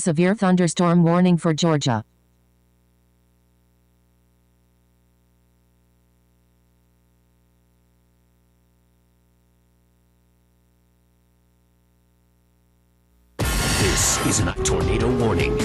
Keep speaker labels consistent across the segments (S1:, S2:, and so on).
S1: Severe thunderstorm warning for Georgia.
S2: This is a tornado warning.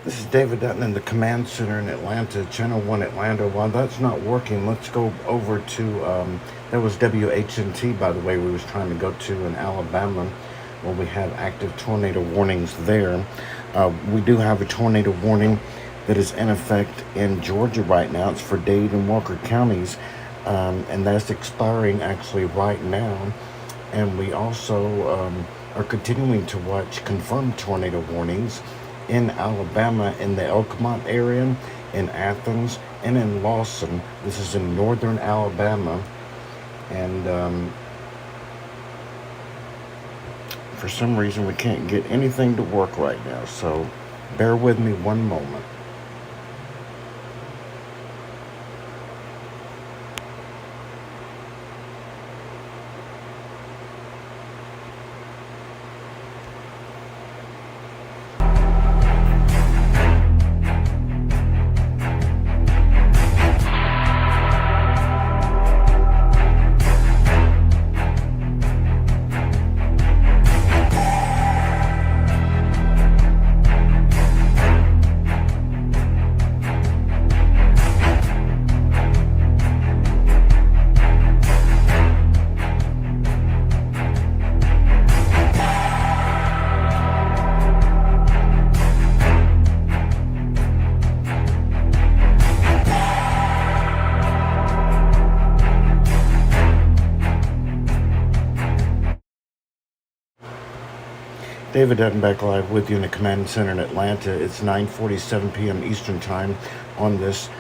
S3: This is David Dutton in the command center in Atlanta, Channel 1 Atlanta. While that's not working, let's go over to, that was WHNT, by the way, we was trying to go to in Alabama, where we have active tornado warnings there. We do have a tornado warning that is in effect in Georgia right now. It's for Dade and Walker counties, and that's expiring actually right now. And we also are continuing to watch confirmed tornado warnings in Alabama, in the Elkmont area, in Athens, and in Lawson. This is in northern Alabama. And for some reason, we can't get anything to work right now. So bear with me one moment. David Dutton back live with you in the command center in Atlanta. It's 9:47 p.m. Eastern time on this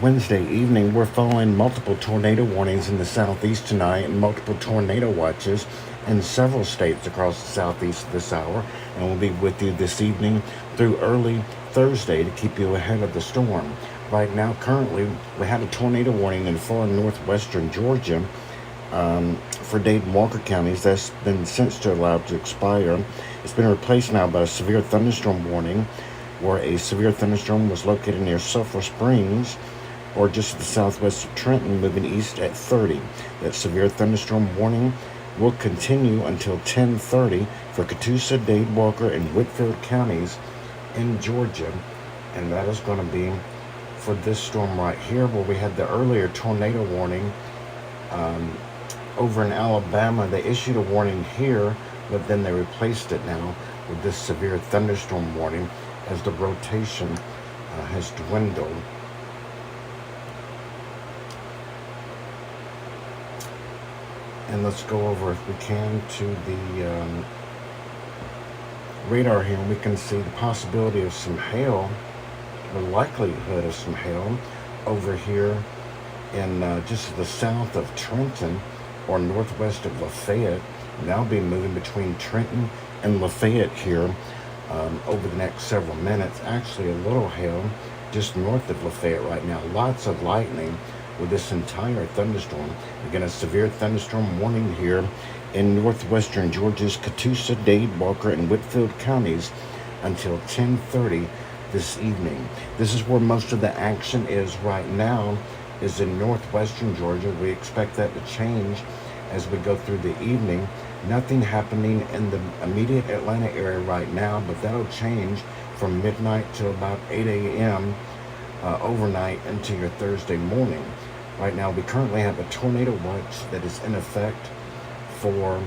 S3: Wednesday evening. We're following multiple tornado warnings in the southeast tonight and multiple tornado watches in several states across the southeast this hour. And we'll be with you this evening through early Thursday to keep you ahead of the storm. Right now, currently, we had a tornado warning in far northwestern Georgia for Dade and Walker counties. That's been since allowed to expire. It's been replaced now by a severe thunderstorm warning, where a severe thunderstorm was located near Sulphur Springs, or just to the southwest of Trenton, moving east at 30. That severe thunderstorm warning will continue until 10:30 for Catoosa, Dade, Walker, and Whitfield counties in Georgia. And that is going to be for this storm right here, where we had the earlier tornado warning over in Alabama. They issued a warning here, but then they replaced it now with this severe thunderstorm warning as the rotation has dwindled. And let's go over, if we can, to the radar here, and we can see the possibility of some hail, the likelihood of some hail over here in just to the south of Trenton or northwest of Lafayette. Now be moving between Trenton and Lafayette here over the next several minutes. Actually, a little hail just north of Lafayette right now. Lots of lightning with this entire thunderstorm. Again, a severe thunderstorm warning here in northwestern Georgia's Catoosa, Dade, Walker, and Whitfield counties until 10:30 this evening. This is where most of the action is right now, is in northwestern Georgia. We expect that to change as we go through the evening. Nothing happening in the immediate Atlanta area right now, but that'll change from midnight till about 8 a.m. Overnight into your Thursday morning. Right now, we currently have a tornado watch that is in effect for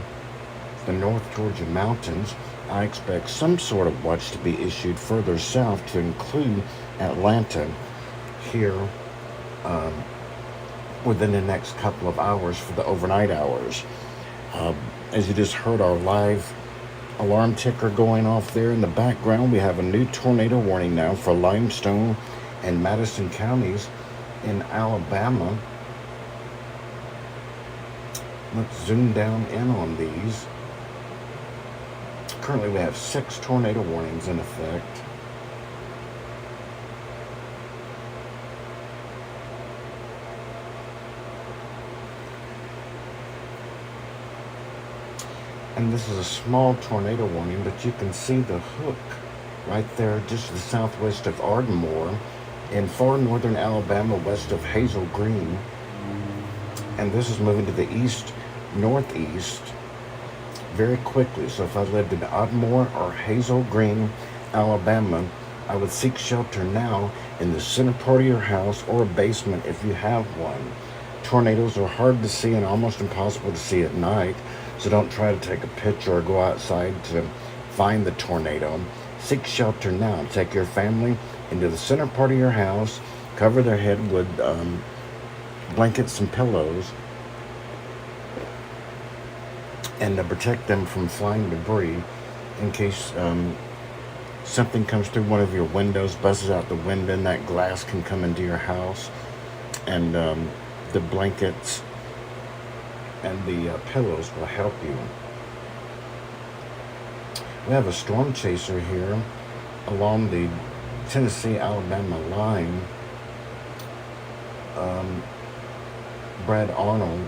S3: the North Georgia mountains. I expect some sort of watch to be issued further south to include Atlanta here within the next couple of hours for the overnight hours. As you just heard, our live alarm ticker going off there. In the background, we have a new tornado warning now for Limestone and Madison counties in Alabama. Let's zoom down in on these. Currently, we have 6 tornado warnings in effect. And this is a small tornado warning, but you can see the hook right there just to the southwest of Ardmore in far northern Alabama west of Hazel Green. And this is moving to the east northeast very quickly. So if I lived in Ardmore or Hazel Green, Alabama, I would seek shelter now in the center part of your house or a basement if you have one. Tornadoes are hard to see and almost impossible to see at night, so don't try to take a picture or go outside to find the tornado. Seek shelter now. Take your family into the center part of your house, cover their head with blankets and pillows, and protect them from flying debris in case something comes through one of your windows, buzzes out the window, and that glass can come into your house. And the blankets and the pillows will help you. We have a storm chaser here along the Tennessee-Alabama line. Brad Arnold,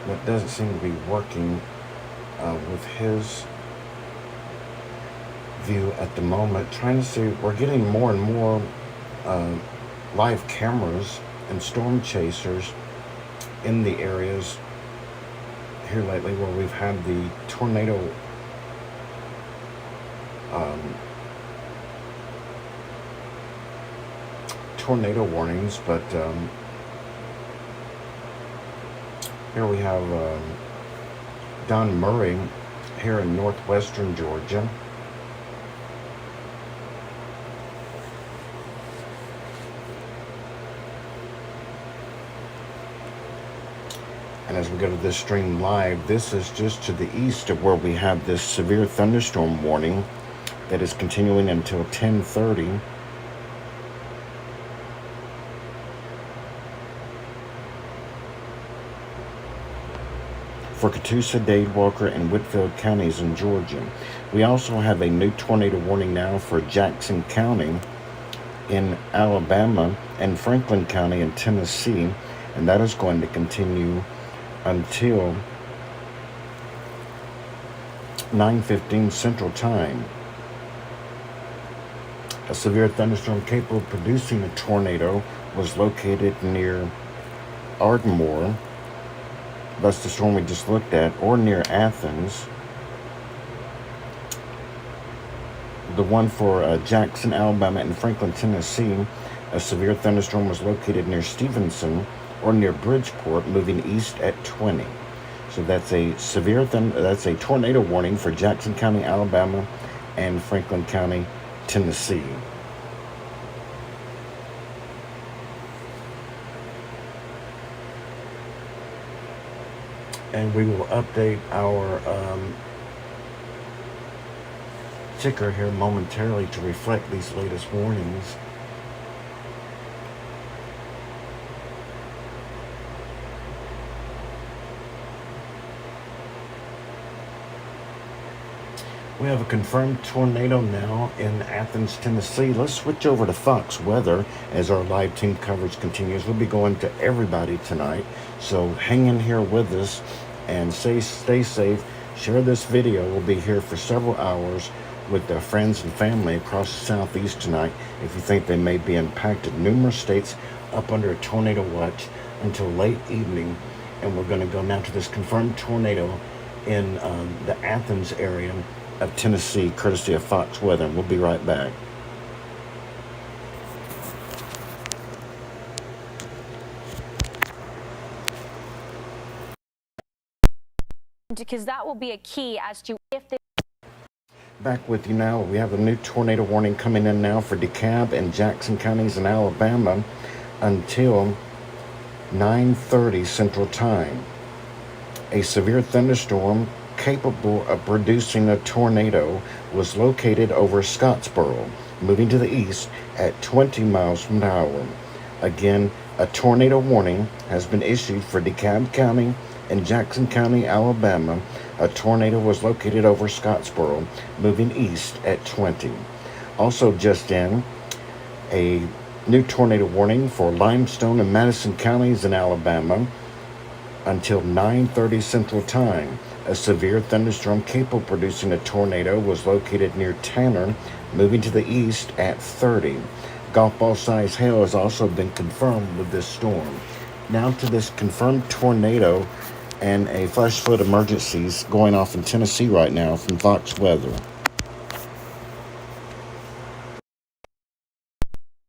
S3: that doesn't seem to be working with his view at the moment. Trying to see, we're getting more and more live cameras and storm chasers in the areas here lately where we've had the tornado warnings, but here we have Don Murray here in northwestern Georgia. And as we go to this stream live, this is just to the east of where we have this severe thunderstorm warning that is continuing until 10:30. For Catoosa, Dade, Walker, and Whitfield counties in Georgia. We also have a new tornado warning now for Jackson County in Alabama and Franklin County in Tennessee, and that is going to continue until 9:15 Central Time. A severe thunderstorm capable of producing a tornado was located near Ardmore. That's the storm we just looked at, or near Athens. The one for Jackson, Alabama, and Franklin, Tennessee, a severe thunderstorm was located near Stevenson or near Bridgeport, moving east at 20. So that's a that's a tornado warning for Jackson County, Alabama, and Franklin County, Tennessee. And we will update our ticker here momentarily to reflect these latest warnings. We have a confirmed tornado now in Athens, Tennessee. Let's switch over to Fox Weather as our live team coverage continues. We'll be going to everybody tonight, so hang in here with us and stay safe. Share this video. We'll be here for several hours with their friends and family across the southeast tonight if you think they may be impacted. Numerous states up under a tornado watch until late evening, and we're going to go now to this confirmed tornado in the Athens area of Tennessee, courtesy of Fox Weather. We'll be right back.
S4: Because that will be a key as to if the
S3: Back with you now. We have a new tornado warning coming in now for DeKalb and Jackson counties in Alabama until 9:30 Central Time. A severe thunderstorm capable of producing a tornado was located over Scottsboro, moving to the east at 20 miles per hour. Again, a tornado warning has been issued for DeKalb County and Jackson County, Alabama. A tornado was located over Scottsboro, moving east at 20. Also just in, a new tornado warning for Limestone and Madison counties in Alabama until 9:30 Central Time. A severe thunderstorm capable of producing a tornado was located near Tanner, moving to the east at 30. Golf ball size hail has also been confirmed with this storm. Now to this confirmed tornado and a flash flood emergencies going off in Tennessee right now from Fox Weather.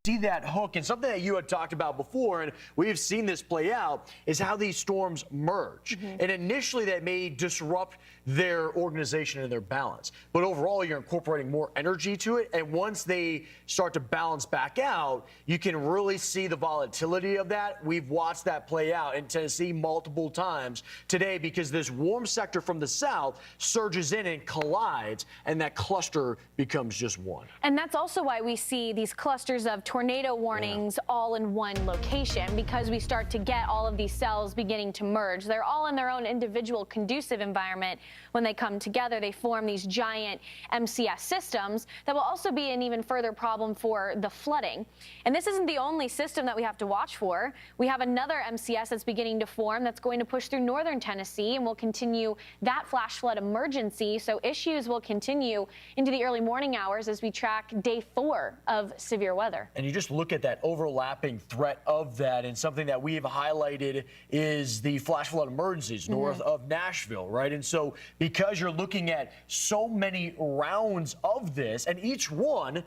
S5: See that hook, and something that you had talked about before, and we have seen this play out, is how these storms merge. And initially that may disrupt their organization and their balance, but overall you're incorporating more energy to it, and once they start to balance back out, you can really see the volatility of that. We've watched that play out in Tennessee multiple times today because this warm sector from the south surges in and collides, and that cluster becomes just one.
S4: And that's also why we see these clusters of tornado warnings all in one location, because we start to get all of these cells beginning to merge. They're all in their own individual conducive environment. When they come together, they form these giant MCS systems that will also be an even further problem for the flooding. And this isn't the only system that we have to watch for. We have another MCS that's beginning to form that's going to push through northern Tennessee and will continue that flash flood emergency. So issues will continue into the early morning hours as we track day 4 of severe weather.
S5: And you just look at that overlapping threat of that, and something that we have highlighted is the flash flood emergencies north of Nashville, right? And so because you're looking at so many rounds of this, and each one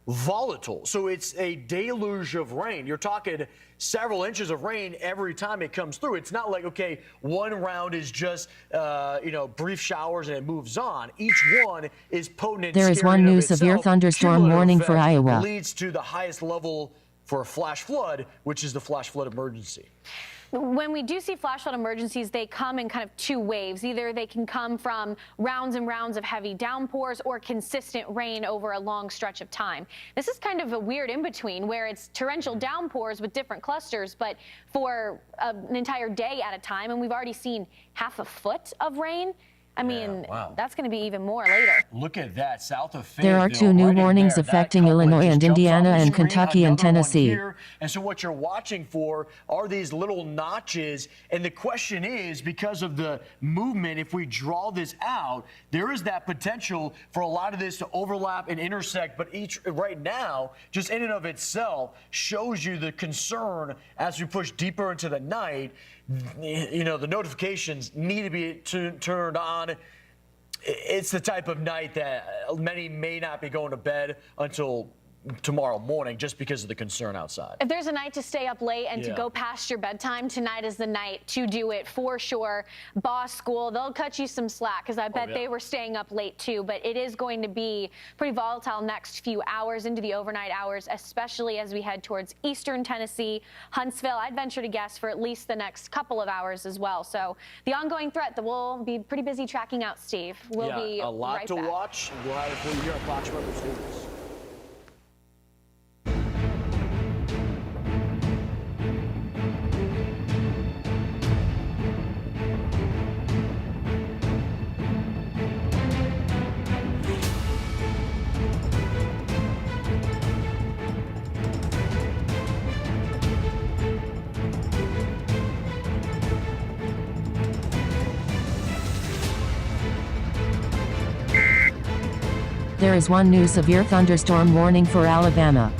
S5: volatile, so it's a deluge of rain. You're talking several inches of rain every time it comes through. It's not like, okay, one round is just brief showers and it moves on. Each one is potent.
S1: There is one new severe thunderstorm warning for Iowa.
S5: Leads to the highest level for a flash flood, which is the flash flood emergency.
S4: When we do see flash flood emergencies, they come in kind of 2 waves. Either they can come from rounds and rounds of heavy downpours or consistent rain over a long stretch of time. This is kind of a weird in-between where it's torrential downpours with different clusters, but for an entire day at a time, and we've already seen half a foot of rain. I mean, that's going to be even more later.
S5: Look at that, south of Fayetteville.
S1: There are 2 new warnings affecting Illinois and Indiana and Kentucky and Tennessee.
S5: And so what you're watching for are these little notches. And the question is, because of the movement, if we draw this out, there is that potential for a lot of this to overlap and intersect. But each right now, just in and of itself, shows you the concern as we push deeper into the night. You know, the notifications need to be turned on. It's the type of night that many may not be going to bed until tomorrow morning just because of the concern outside.
S4: If there's a night to stay up late and to go past your bedtime, tonight is the night to do it for sure. Boss School, they'll cut you some slack because I bet they were staying up late too, but it is going to be pretty volatile next few hours into the overnight hours, especially as we head towards eastern Tennessee, Huntsville. I'd venture to guess for at least the next couple of hours as well. So the ongoing threat that we'll be pretty busy tracking out, Steve. We'll be
S5: a lot
S4: right
S5: to
S4: back.
S5: watch. We'll have it for you here on Fox Weather Studios.
S1: There is one new severe thunderstorm warning for Alabama.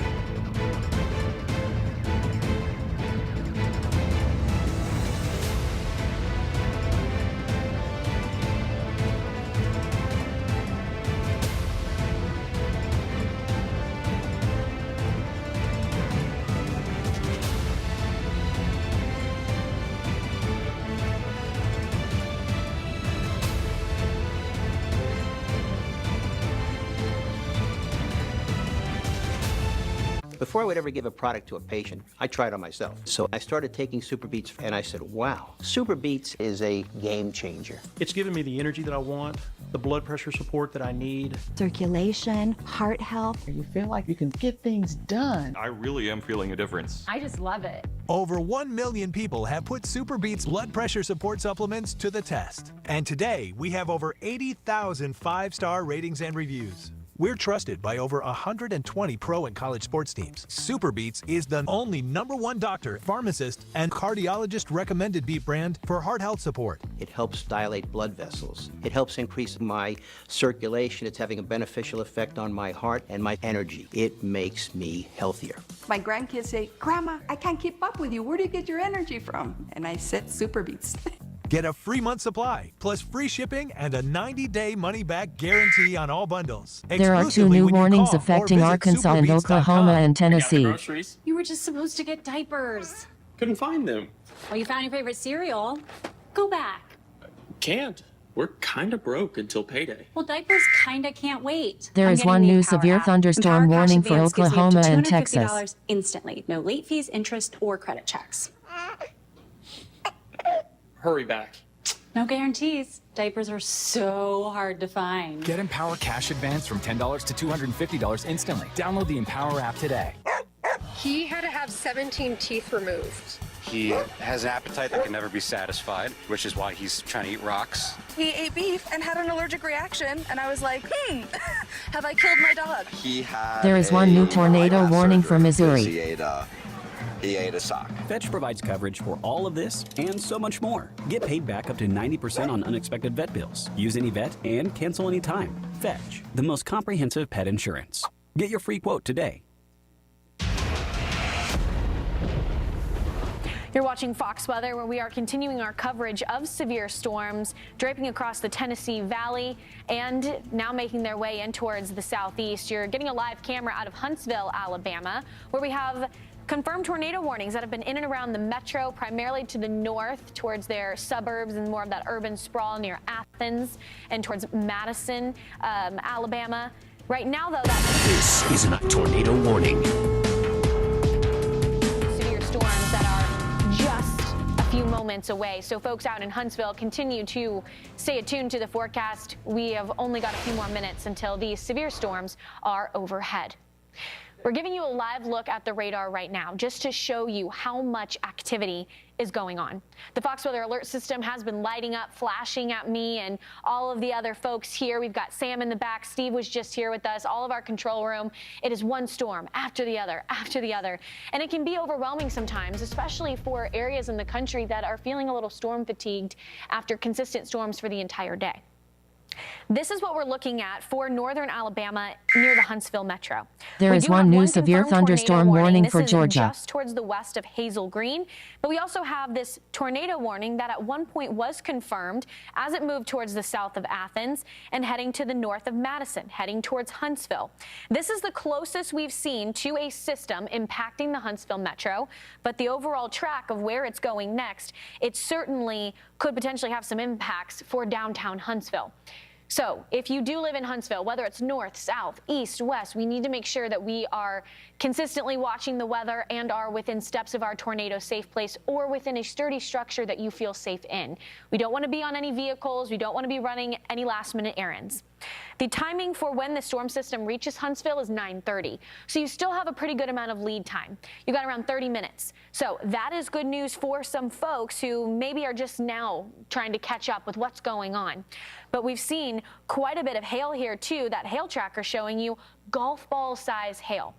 S6: Before I would ever give a product to a patient, I tried on myself. So I started taking Super Beets and I said, wow, Super Beets is a game changer.
S7: It's given me the energy that I want, the blood pressure support that I need.
S8: Circulation, heart health.
S9: You feel like you can get things done.
S10: I really am feeling a difference.
S4: I just love it.
S11: Over 1 million people have put Super Beets blood pressure support supplements to the test. And today, we have over 80,000 5-star ratings and reviews. We're trusted by over 120 pro and college sports teams. Super Beets is the only #1 doctor, pharmacist, and cardiologist recommended beet brand for heart health support.
S6: It helps dilate blood vessels. It helps increase my circulation. It's having a beneficial effect on my heart and my energy. It makes me healthier.
S8: My grandkids say, Grandma, I can't keep up with you. Where do you get your energy from? And I said, Super Beets.
S11: Get a free month supply, plus free shipping and a 90-day money-back guarantee on all bundles.
S1: There are 2 new warnings affecting Arkansas and Oklahoma and Tennessee.
S12: You were just supposed to get diapers.
S2: Couldn't find them.
S12: Well, you found your favorite cereal. Go back.
S2: Can't. We're kind of broke until payday.
S12: Well, diapers kinda can't wait.
S1: There is one new severe thunderstorm warning for Oklahoma and Texas.
S12: $250 instantly. No late fees, interest, or credit checks.
S2: Hurry back.
S12: No guarantees. Diapers are so hard to find.
S13: Get Empower Cash Advance from $10 to $250 instantly. Download the Empower app today.
S14: He had to have 17 teeth removed.
S15: He has an appetite that can never be satisfied, which is why he's trying to eat rocks.
S14: He ate beef and had an allergic reaction, and I was like, have I killed my dog?
S1: There is one new tornado warning for Missouri.
S15: He ate a sock.
S13: Fetch provides coverage for all of this and so much more. Get paid back up to 90% on unexpected vet bills. Use any vet and cancel anytime. Fetch, the most comprehensive pet insurance. Get your free quote today.
S4: You're watching Fox Weather, where we are continuing our coverage of severe storms draping across the Tennessee Valley and now making their way in towards the southeast. You're getting a live camera out of Huntsville, Alabama, where we have confirmed tornado warnings that have been in and around the metro, primarily to the north towards their suburbs and more of that urban sprawl near Athens and towards Madison, Alabama. Right now, though,
S2: This is a tornado warning.
S4: Severe storms that are just a few moments away. So folks out in Huntsville, continue to stay attuned to the forecast. We have only got a few more minutes until these severe storms are overhead. We're giving you a live look at the radar right now, just to show you how much activity is going on. The Fox Weather Alert System has been lighting up, flashing at me and all of the other folks here. We've got Sam in the back. Steve was just here with us, all of our control room. It is one storm after the other, after the other. And it can be overwhelming sometimes, especially for areas in the country that are feeling a little storm fatigued after consistent storms for the entire day. This is what we're looking at for northern Alabama near the Huntsville metro.
S1: There is one new severe thunderstorm warning for Georgia.
S4: This is just towards the west of Hazel Green, but we also have this tornado warning that at one point was confirmed as it moved towards the south of Athens and heading to the north of Madison, heading towards Huntsville. This is the closest we've seen to a system impacting the Huntsville metro, but the overall track of where it's going next, it certainly could potentially have some impacts for downtown Huntsville. So if you do live in Huntsville, whether it's north, south, east, west, we need to make sure that we are consistently watching the weather and are within steps of our tornado safe place or within a sturdy structure that you feel safe in. We don't want to be on any vehicles. We don't want to be running any last-minute errands. The timing for when the storm system reaches Huntsville is 9:30. So you still have a pretty good amount of lead time. You got around 30 minutes. So that is good news for some folks who maybe are just now trying to catch up with what's going on. But we've seen quite a bit of hail here too. That hail tracker showing you golf ball size hail.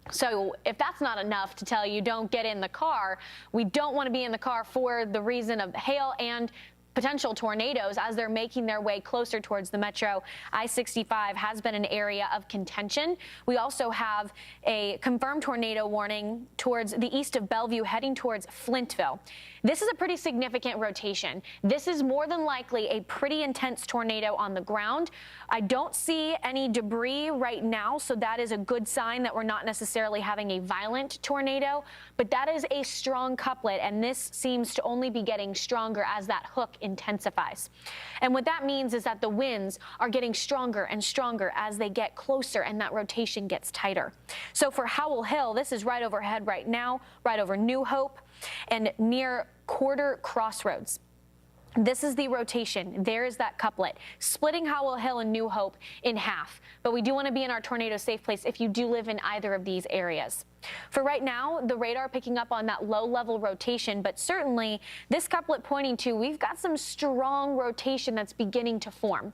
S4: So if that's not enough to tell you don't get in the car, we don't want to be in the car for the reason of hail and potential tornadoes as they're making their way closer towards the metro. I-65 has been an area of contention. We also have a confirmed tornado warning towards the east of Bellevue heading towards Flintville. This is a pretty significant rotation. This is more than likely a pretty intense tornado on the ground. I don't see any debris right now, so that is a good sign that we're not necessarily having a violent tornado, but that is a strong couplet, and this seems to only be getting stronger as that hook intensifies. And what that means is that the winds are getting stronger and stronger as they get closer and that rotation gets tighter. So for Howell Hill, this is right overhead right now, right over New Hope and near Quarter Crossroads. This is the rotation. There is that couplet, splitting Howell Hill and New Hope in half. But we do want to be in our tornado safe place if you do live in either of these areas. For right now, the radar picking up on that low level rotation, but certainly this couplet pointing to we've got some strong rotation that's beginning to form.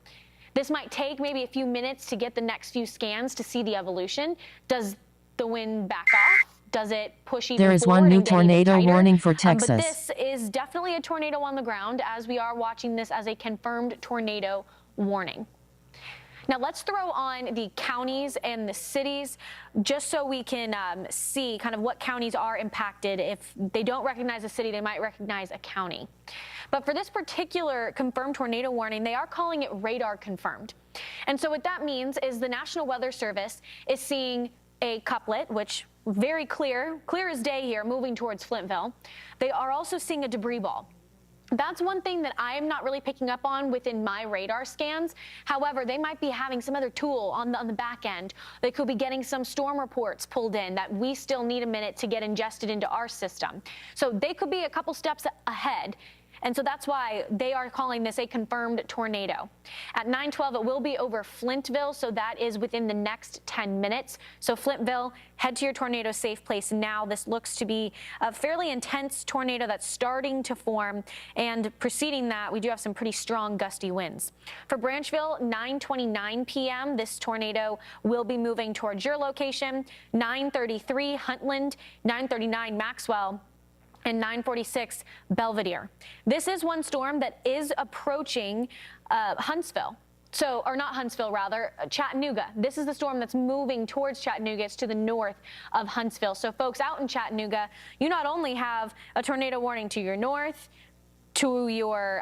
S4: This might take maybe a few minutes to get the next few scans to see the evolution. Does the wind back off? Does it push even
S1: There is
S4: forward
S1: one new
S4: and get even
S1: tornado
S4: tighter?
S1: warning for
S4: But
S1: Texas.
S4: this is definitely a tornado on the ground, as we are watching this as a confirmed tornado warning. Now let's throw on the counties and the cities just so we can see kind of what counties are impacted. If they don't recognize a city, they might recognize a county. But for this particular confirmed tornado warning, they are calling it radar confirmed. And so what that means is the National Weather Service is seeing a couplet, which very clear as day here, moving towards Flintville. They are also seeing a debris ball. That's one thing that I am not really picking up on within my radar scans. However, they might be having some other tool on the back end. They could be getting some storm reports pulled in that we still need a minute to get ingested into our system. So they could be a couple steps ahead. And so that's why they are calling this a confirmed tornado. At 9:12, it will be over Flintville, so that is within the next 10 minutes. So Flintville, head to your tornado safe place now. This looks to be a fairly intense tornado that's starting to form, and preceding that, we do have some pretty strong gusty winds. For Branchville, 9:29 p.m., this tornado will be moving towards your location. 9:33 Huntland, 9:39 Maxwell, and 9:46 Belvedere. This is one storm that is approaching Huntsville. So, or not Huntsville, rather, Chattanooga. This is the storm that's moving towards Chattanooga. It's to the north of Huntsville. So folks out in Chattanooga, you not only have a tornado warning to your north, to your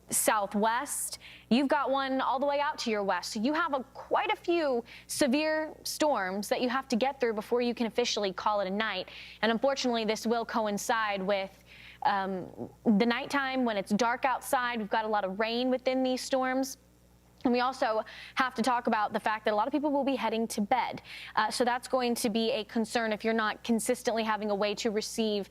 S4: southwest, you've got one all the way out to your west. So you have quite a few severe storms that you have to get through before you can officially call it a night. And unfortunately, this will coincide with the nighttime when it's dark outside. We've got a lot of rain within these storms. And we also have to talk about the fact that a lot of people will be heading to bed. So that's going to be a concern if you're not consistently having a way to receive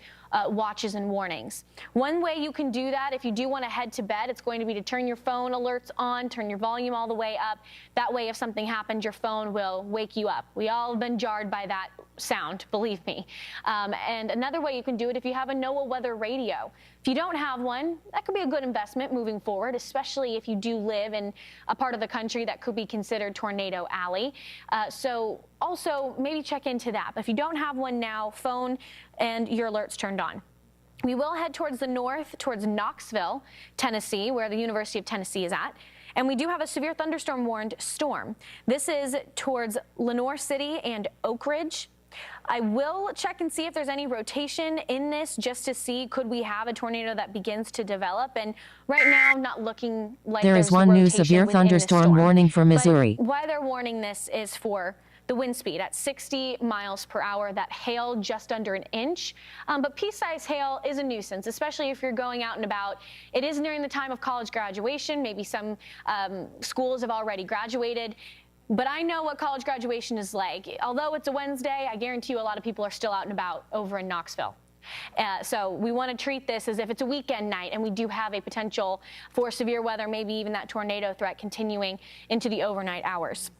S4: watches and warnings. One way you can do that, if you do want to head to bed, it's going to be to turn your phone alerts on, turn your volume all the way up. That way, if something happens, your phone will wake you up. We all have been jarred by that sound, believe me. And another way you can do it, if you have a NOAA weather radio. If you don't have one, that could be a good investment moving forward, especially if you do live in a part of the country that could be considered Tornado Alley. So also maybe check into that. But if you don't have one now, phone and your alerts turned on. We will head towards the north, towards Knoxville, Tennessee, where the University of Tennessee is at. And we do have a severe thunderstorm warned storm. This is towards Lenoir City and Oak Ridge. I will check and see if there's any rotation in this just to see could we have a tornado that begins to develop. And right now, not looking like
S1: There is
S4: there's
S1: one new
S4: rotation
S1: severe
S4: within the
S1: thunderstorm
S4: storm.
S1: warning for Missouri.
S4: But why they're warning this is for the wind speed at 60 miles per hour, that hail just under an inch. But pea-sized hail is a nuisance, especially if you're going out and about. It is nearing the time of college graduation. Maybe some schools have already graduated. But I know what college graduation is like. Although it's a Wednesday, I guarantee you a lot of people are still out and about over in Knoxville. So we want to treat this as if it's a weekend night, and we do have a potential for severe weather, maybe even that tornado threat continuing into the overnight hours.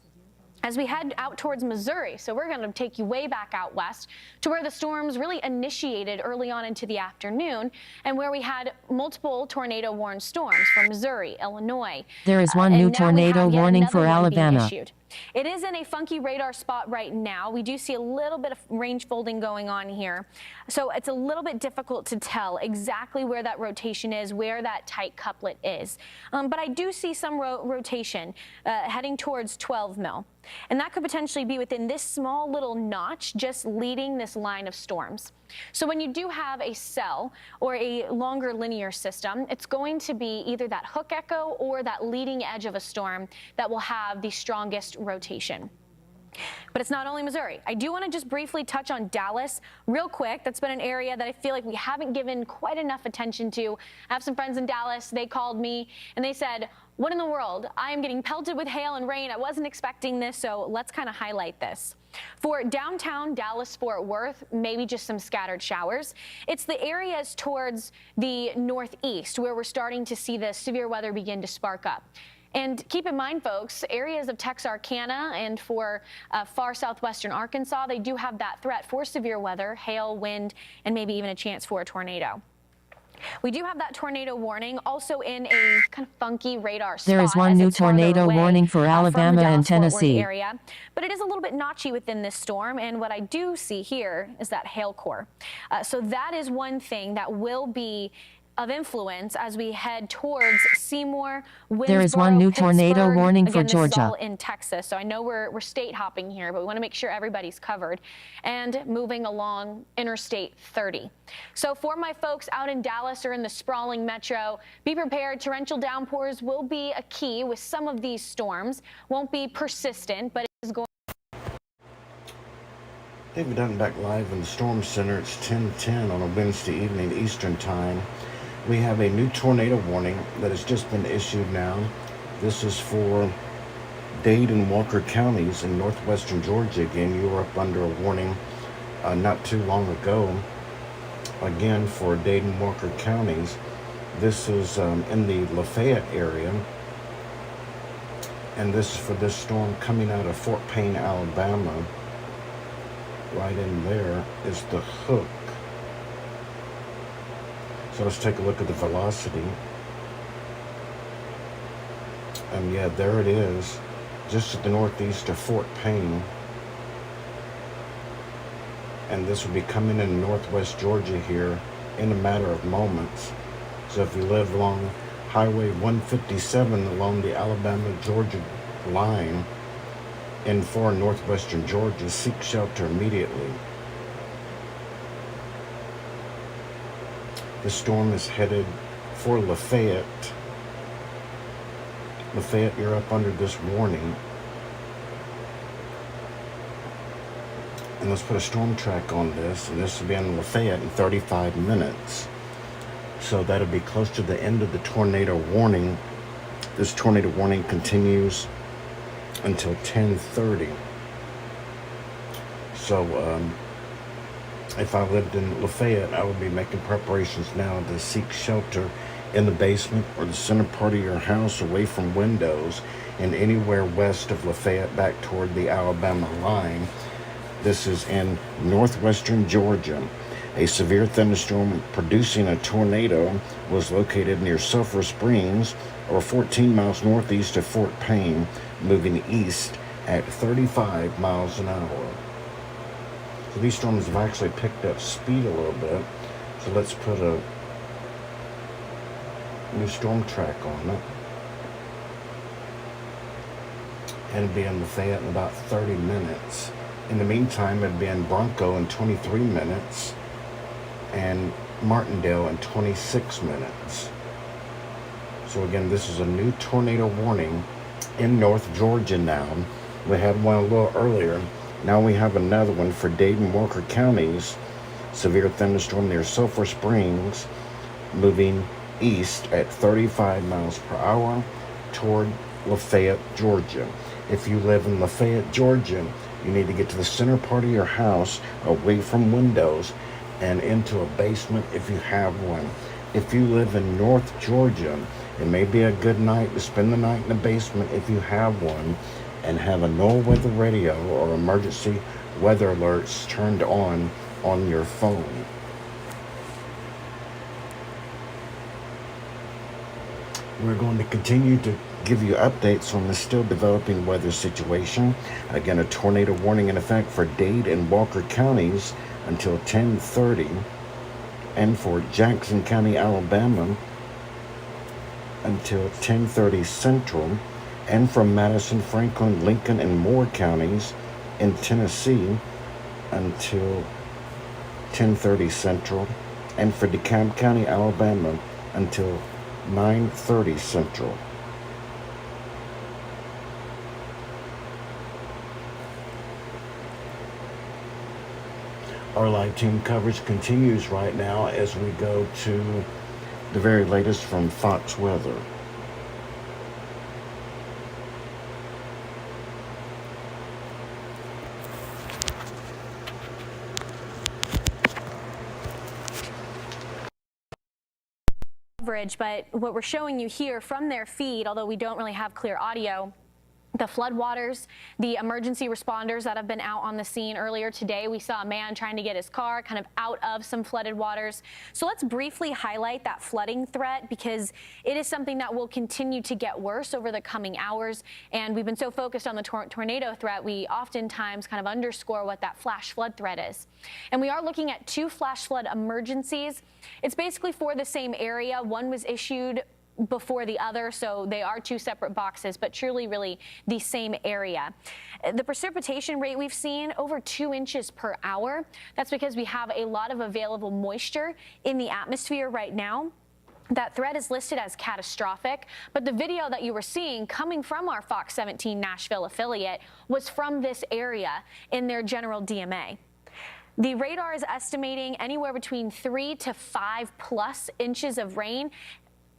S4: As we head out towards Missouri, so we're going to take you way back out west to where the storms really initiated early on into the afternoon, and where we had multiple tornado-warned storms from Missouri, Illinois.
S1: There is one
S4: and
S1: new
S4: now we
S1: tornado
S4: have yet
S1: warning
S4: another
S1: for
S4: one being
S1: Alabama.
S4: issued. It is in a funky radar spot right now. We do see a little bit of range folding going on here. So it's a little bit difficult to tell exactly where that rotation is, where that tight couplet is. But I do see some rotation heading towards 12 mil. And that could potentially be within this small little notch just leading this line of storms. So when you do have a cell or a longer linear system, it's going to be either that hook echo or that leading edge of a storm that will have the strongest rotation. But it's not only Missouri. I do want to just briefly touch on Dallas real quick. That's been an area that I feel like we haven't given quite enough attention to. I have some friends in Dallas. They called me and they said, what in the world? I am getting pelted with hail and rain. I wasn't expecting this, so let's kind of highlight this. For downtown Dallas-Fort Worth, maybe just some scattered showers. It's the areas towards the northeast where we're starting to see the severe weather begin to spark up. And keep in mind, folks, areas of Texarkana and for far southwestern Arkansas, they do have that threat for severe weather, hail, wind, and maybe even a chance for a tornado. We do have that tornado warning also in a kind of funky radar spot.
S1: There is one new tornado warning for Alabama and Tennessee.
S4: Area, but it is a little bit notchy within this storm, and what I do see here is that hail core. So that is one thing that will be of influence as we head towards Seymour, Winsboro,
S1: there is one new tornado
S4: Pittsburgh.
S1: warning for
S4: Again, this is
S1: Georgia.
S4: all in Texas, so I know we're state hopping here, but we want to make sure everybody's covered. And moving along Interstate 30. So for my folks out in Dallas or in the sprawling metro, be prepared. Torrential downpours will be a key with some of these storms. Won't be persistent, but it is going.
S3: David Dutton live in the Storm Center. It's 10:10 on a Wednesday evening Eastern Time. We have a new tornado warning that has just been issued now. This is for Dade and Walker counties in northwestern Georgia. Again, you were up under a warning not too long ago. Again, for Dade and Walker counties, this is in the Lafayette area. And this is for this storm coming out of Fort Payne, Alabama. Right in there is the hook. So let's take a look at the velocity. And yeah, there it is, just at the northeast of Fort Payne. And this will be coming in northwest Georgia here in a matter of moments. So if you live along Highway 157 along the Alabama-Georgia line in far northwestern Georgia, seek shelter immediately. The storm is headed for Lafayette. Lafayette, you're up under this warning. And let's put a storm track on this, and this will be in Lafayette in 35 minutes. So that'll be close to the end of the tornado warning. This tornado warning continues until 10:30. So if I lived in Lafayette, I would be making preparations now to seek shelter in the basement or the center part of your house away from windows and anywhere west of Lafayette back toward the Alabama line. This is in northwestern Georgia. A severe thunderstorm producing a tornado was located near Sulphur Springs, or 14 miles northeast of Fort Payne, moving east at 35 miles an hour. So these storms have actually picked up speed a little bit. So let's put a new storm track on it. And it'll be in Lafayette in about 30 minutes. In the meantime, it'll be in Bronco in 23 minutes and Martindale in 26 minutes. So again, this is a new tornado warning in North Georgia now. We had one a little earlier. Now we have another one for Dade and Walker counties. Severe thunderstorm near Sulphur Springs, moving east at 35 miles per hour toward Lafayette, Georgia. If you live in Lafayette, Georgia, you need to get to the center part of your house, away from windows, and into a basement if you have one. If you live in North Georgia, it may be a good night to spend the night in the basement if you have one, and have a NOAA weather radio or emergency weather alerts turned on your phone. We're going to continue to give you updates on the still developing weather situation. Again, a tornado warning in effect for Dade and Walker counties until 10:30, and for Jackson County, Alabama until 10:30 Central, and from Madison, Franklin, Lincoln, and Moore counties in Tennessee until 10:30 Central, and for DeKalb County, Alabama until 9:30 Central. Our live team coverage continues right now as we go to the very latest from Fox Weather.
S4: But what we're showing you here from their feed, although we don't really have clear audio, the floodwaters, the emergency responders that have been out on the scene earlier today. We saw a man trying to get his car kind of out of some flooded waters. So let's briefly highlight that flooding threat, because it is something that will continue to get worse over the coming hours. And we've been so focused on the tornado threat, we oftentimes kind of underscore what that flash flood threat is. And we are looking at 2 flash flood emergencies. It's basically for the same area. One was issued before the other, so they are 2 separate boxes, but truly really the same area. The precipitation rate we've seen over 2 inches per hour. That's because we have a lot of available moisture in the atmosphere right now. That threat is listed as catastrophic, but the video that you were seeing coming from our Fox 17 Nashville affiliate was from this area in their general DMA. The radar is estimating anywhere between 3 to 5+ inches of rain.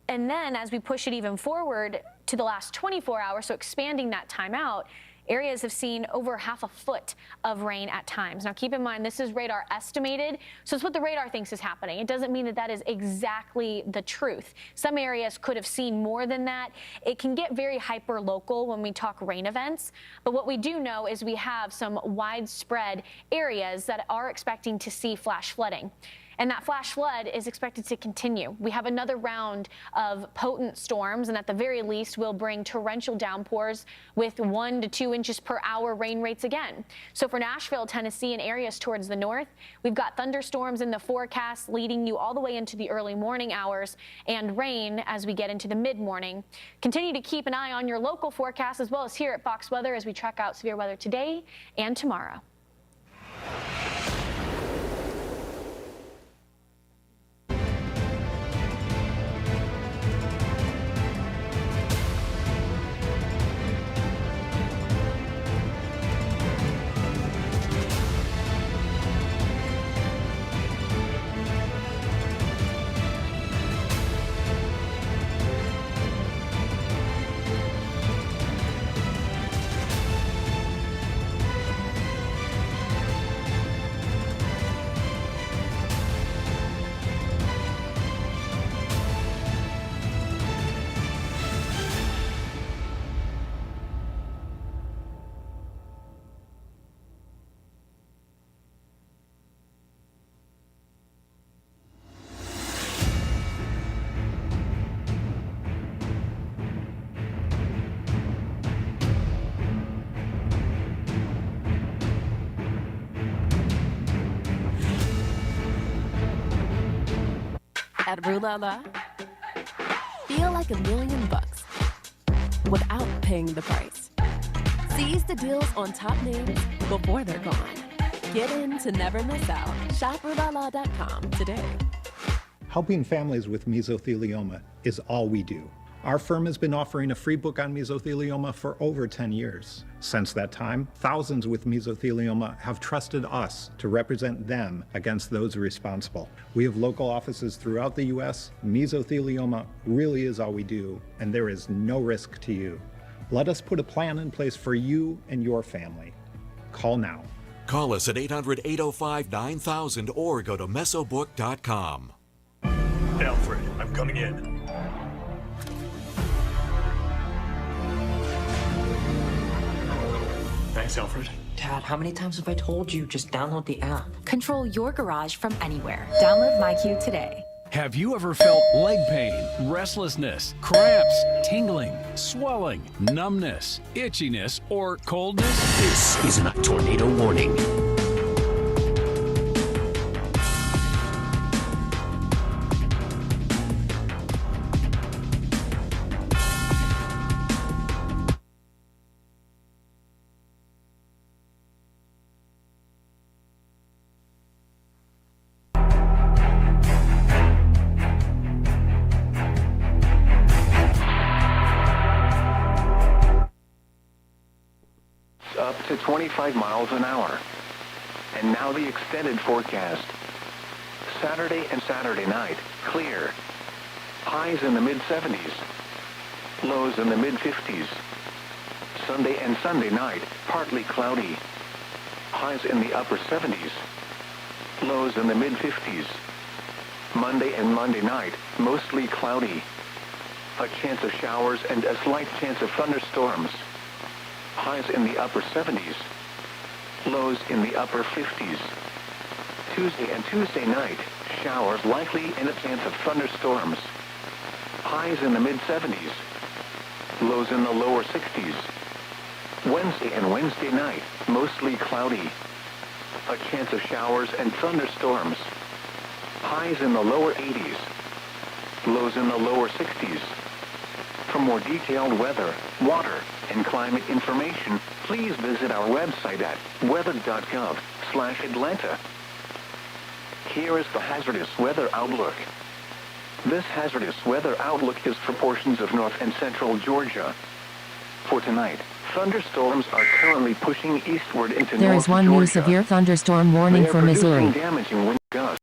S4: And then as we push it even forward to the last 24 hours, so expanding that time out, areas have seen over ½ a foot of rain at times. Now keep in mind, this is radar estimated, so it's what the radar thinks is happening. It doesn't mean that that is exactly the truth. Some areas could have seen more than that. It can get very hyper local when we talk rain events, but what we do know is we have some widespread areas that are expecting to see flash flooding. And that flash flood is expected to continue. We have another round of potent storms, and at the very least will bring torrential downpours with 1 to 2 inches per hour rain rates again. So for Nashville, Tennessee, and areas towards the north, we've got thunderstorms in the forecast leading you all the way into the early morning hours, and rain as we get into the mid-morning. Continue to keep an eye on your local forecast as well as here at Fox Weather as we track out severe weather today and tomorrow.
S16: At Rue La La, feel like $1 million without paying the price. Seize the deals on top names before they're gone. Get in to never miss out. Shop RueLaLa.com today.
S17: Helping families with mesothelioma is all we do. Our firm has been offering a free book on mesothelioma for over 10 years. Since that time, thousands with mesothelioma have trusted us to represent them against those responsible. We have local offices throughout the U.S. Mesothelioma really is all we do, and there is no risk to you. Let us put a plan in place for you and your family. Call now.
S18: Call us at 800-805-9000 or go to mesobook.com.
S19: Alfred, I'm coming in. Thanks, Alfred.
S20: Dad, how many times have I told you just download the app?
S21: Control your garage from anywhere. Download MyQ today.
S20: Have you ever felt leg pain, restlessness, cramps, tingling, swelling, numbness, itchiness, or coldness?
S21: This is a tornado warning.
S22: Up to 25 miles an hour. And now the extended forecast. Saturday and Saturday night, clear. Highs in the mid-70s. Lows in the mid-50s. Sunday and Sunday night, partly cloudy. Highs in the upper 70s. Lows in the mid-50s. Monday and Monday night, mostly cloudy. A chance of showers and a slight chance of thunderstorms. Highs in the upper 70s. Lows in the upper 50s. Tuesday and Tuesday night, showers likely and a chance of thunderstorms. Highs in the mid-70s. Lows in the lower 60s. Wednesday and Wednesday night, mostly cloudy. A chance of showers and thunderstorms. Highs in the lower 80s. Lows in the lower 60s. For more detailed weather, water, and climate information, please visit our website at weather.gov/Atlanta. Here is the hazardous weather outlook. This hazardous weather outlook is for portions of north and central Georgia. For tonight, thunderstorms are currently pushing eastward into
S1: There
S22: north
S1: is one
S22: Georgia.
S1: new severe thunderstorm warning
S22: They are
S1: for
S22: producing
S1: Missouri.
S22: damaging wind gusts.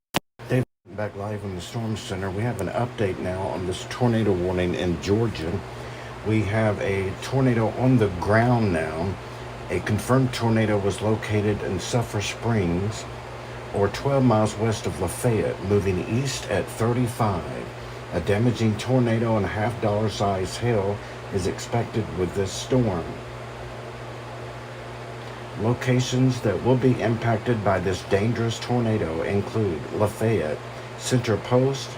S3: David, back live in the Storm Center. We have an update now on this tornado warning in Georgia. We have a tornado on the ground now. A confirmed tornado was located in Sulphur Springs, or 12 miles west of Lafayette, moving east at 35. A damaging tornado and $half size hail is expected with this storm. Locations that will be impacted by this dangerous tornado include Lafayette, Center Post,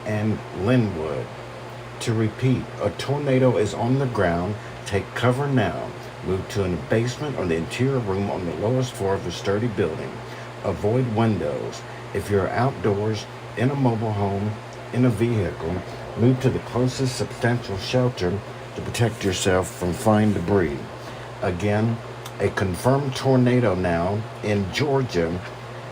S3: and Linwood. To repeat, a tornado is on the ground. Take cover now. Move to a basement or the interior room on the lowest floor of a sturdy building. Avoid windows. If you're outdoors, in a mobile home, in a vehicle, move to the closest substantial shelter to protect yourself from flying debris. Again, a confirmed tornado now in Georgia.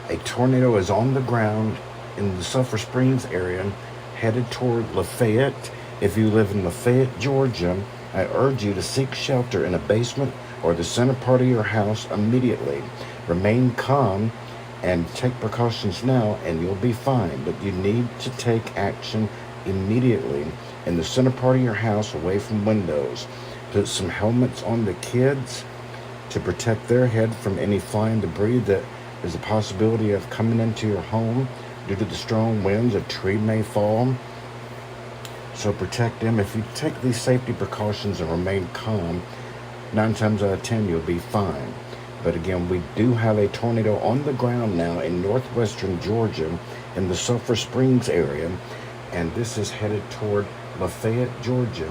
S3: A tornado is on the ground in the Sulphur Springs area, headed toward Lafayette. If you live in Lafayette, Georgia, I urge you to seek shelter in a basement or the center part of your house immediately. Remain calm and take precautions now and you'll be fine, but you need to take action immediately in the center part of your house away from windows. Put some helmets on the kids to protect their head from any flying debris that there's a possibility of coming into your home. Due to the strong winds, a tree may fall. So protect them. If you take these safety precautions and remain calm, 9 times out of 10 you'll be fine. But again, we do have a tornado on the ground now in northwestern Georgia in the Sulphur Springs area, and this is headed toward Lafayette, Georgia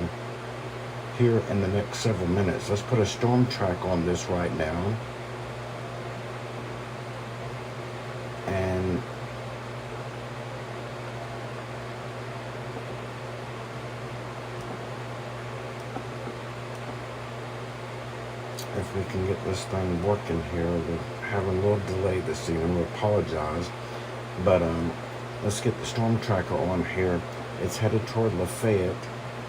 S3: here in the next several minutes. Let's put a storm track on this right now. And if we can get this thing working here, we're having a little delay this evening. We apologize, but let's get the storm tracker on here. It's headed toward Lafayette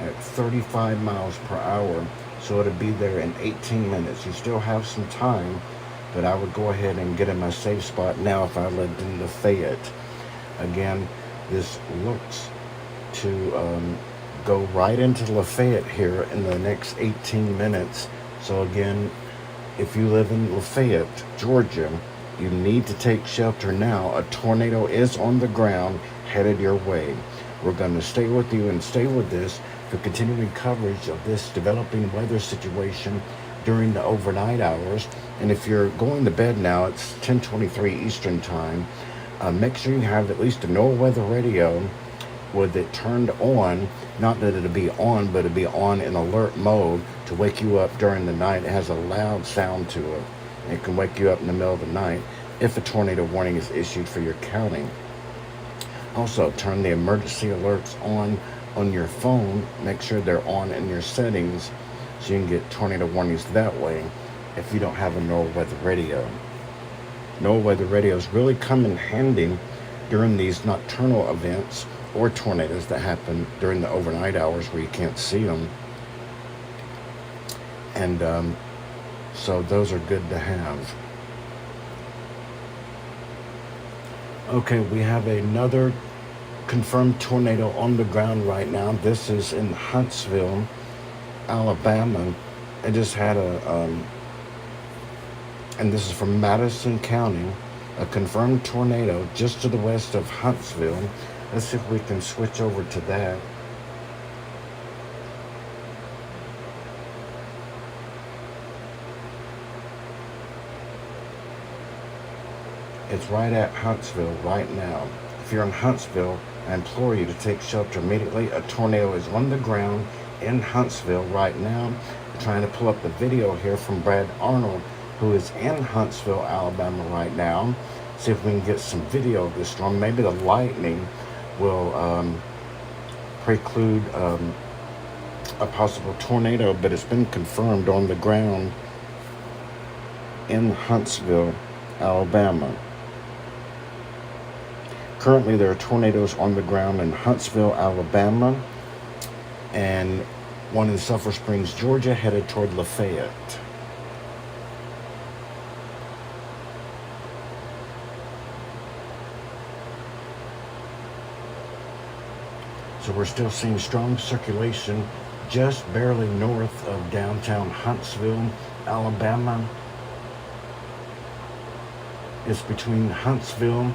S3: at 35 miles per hour, so it'll be there in 18 minutes. You still have some time, but I would go ahead and get in my safe spot now if I lived in Lafayette. Again, this looks to go right into Lafayette here in the next 18 minutes. So again, if you live in Lafayette, Georgia, you need to take shelter now. A tornado is on the ground headed your way. We're going to stay with you and stay with this for continuing coverage of this developing weather situation during the overnight hours. And if you're going to bed now, it's 10:23 Eastern time. Make sure you have at least a NOAA weather radio with it turned on, not that it'll be on, but it'll be on in alert mode to wake you up during the night. It has a loud sound to it. It can wake you up in the middle of the night if a tornado warning is issued for your county. Also, turn the emergency alerts on your phone. Make sure they're on in your settings so you can get tornado warnings that way if you don't have a NOAA weather radio. NOAA weather radios really come in handy during these nocturnal events or tornadoes that happen during the overnight hours where you can't see them. And so those are good to have. Okay, we have another confirmed tornado on the ground right now. This is in Huntsville, Alabama. It just had and this is from Madison County, a confirmed tornado just to the west of Huntsville. Let's see if we can switch over to that. It's right at Huntsville right now. If you're in Huntsville, I implore you to take shelter immediately. A tornado is on the ground in Huntsville right now. I'm trying to pull up the video here from Brad Arnold, who is in Huntsville, Alabama right now. See if we can get some video of this storm. Maybe the lightning will preclude a possible tornado, but it's been confirmed on the ground in Huntsville, Alabama. Currently, there are tornadoes on the ground in Huntsville, Alabama, and one in Sulphur Springs, Georgia, headed toward Lafayette. So we're still seeing strong circulation just barely north of downtown Huntsville, Alabama. It's between Huntsville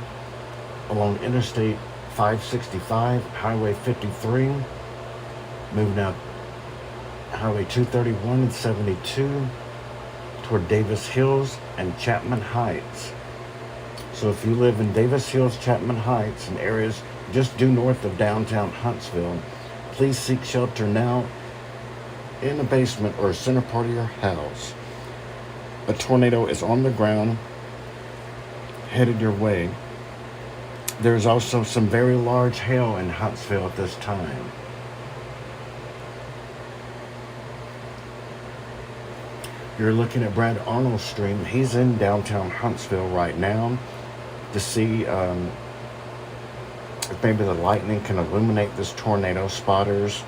S3: along Interstate 565, Highway 53, moving out Highway 231 and 72 toward Davis Hills and Chapman Heights. So if you live in Davis Hills, Chapman Heights, and areas just due north of downtown Huntsville, please seek shelter now in the basement or center part of your house. A tornado is on the ground, headed your way. There's also some very large hail in Huntsville at this time. You're looking at Brad Arnold's stream. He's in downtown Huntsville right now to see if maybe the lightning can illuminate this tornado. Spotters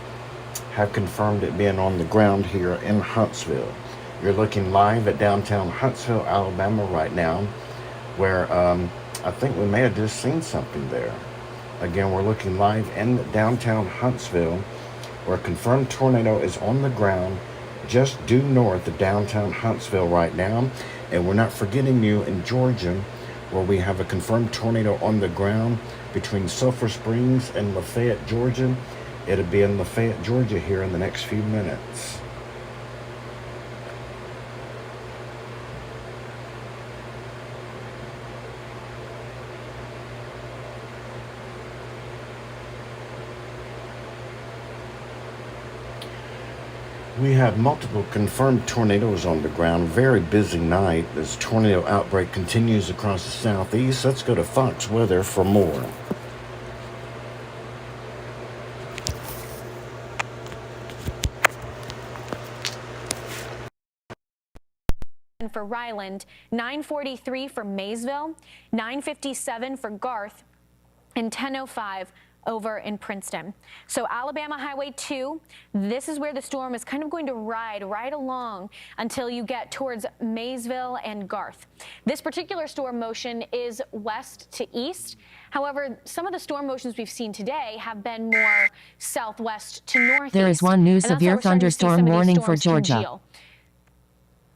S3: have confirmed it being on the ground here in Huntsville. You're looking live at downtown Huntsville, Alabama right now, where I think we may have just seen something there. Again, we're looking live in downtown Huntsville, where a confirmed tornado is on the ground just due north of downtown Huntsville right now. And we're not forgetting you in Georgia, where we have a confirmed tornado on the ground between Sulphur Springs and Lafayette, Georgia. It'll be in Lafayette, Georgia here in the next few minutes. We have multiple confirmed tornadoes on the ground. Very busy night as tornado outbreak continues across the southeast. Let's go to Fox Weather for more.
S4: For Ryland, 943 for Maysville, 957 for Garth, and 1005 over in Princeton. So Alabama Highway 2, this is where the storm is kind of going to ride right along until you get towards Maysville and Garth. This particular storm motion is west to east. However, some of the storm motions we've seen today have been more southwest to northeast.
S1: There is one new severe thunderstorm warning for Georgia.
S4: Congeal.